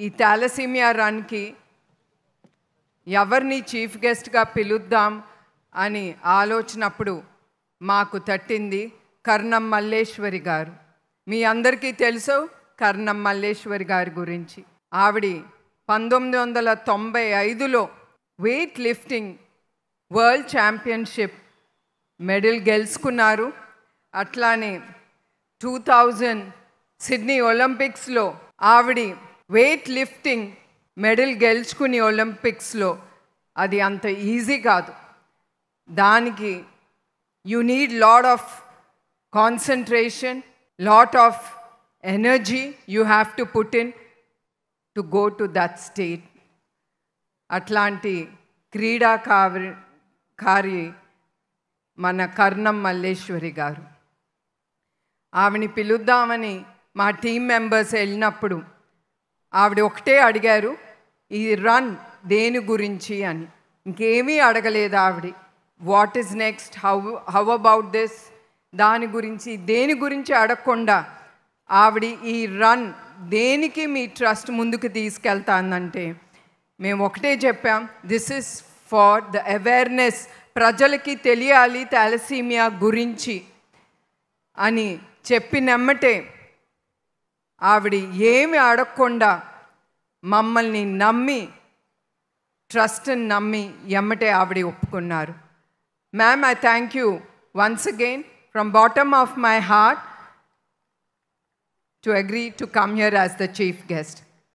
ఈ థాలసీమియా రన్కి ఎవరిని చీఫ్ గెస్ట్గా పిలుద్దాం అని ఆలోచనప్పుడు మాకు తట్టింది కర్ణం మల్లేశ్వరి గారు. మీ అందరికీ తెలుసు కర్ణం మల్లేశ్వరి గారి గురించి. ఆవిడ 1995లో weight lifting world championship medal గెలుచుకున్నారు. అట్లానే 2000 సిడ్నీ ఒలింపిక్స్లో ఆవిడ వెయిట్ లిఫ్టింగ్ మెడల్ గెలుచుకుని ఒలింపిక్స్లో అది అంత ఈజీ కాదు. దానికి you need lot of concentration, lot of energy you have to put in to go to that state. అట్లాంటి క్రీడాకారి మన కర్ణం మల్లేశ్వరి గారు. ఆవిడని పిలుద్దామని మా టీం మెంబర్స్ వెళ్ళినప్పుడు ఆవిడ ఒకటే అడిగారు, ఈ రన్ దేని గురించి అని. ఇంకేమీ అడగలేదు ఆవిడ. What is next, how about this, దాని గురించి దేని గురించి అడగకుండా ఆవిడ ఈ రన్ దేనికి మీ ట్రస్ట్ ముందుకు తీసుకెళ్తానంటే మేము ఒకటే చెప్పాం, this is for the awareness, ప్రజలకి తెలియాలి థాలసీమియా గురించి అని చెప్పినమ్మటే ఆవిడ ఏమి అడగకుండా మమ్మల్ని నమ్మి, ట్రస్ట్ని నమ్మి ఎమ్మటే ఆవిడ ఒప్పుకున్నారు. Ma'am, I thank you once again from bottom of my heart to agree to come here as the chief guest.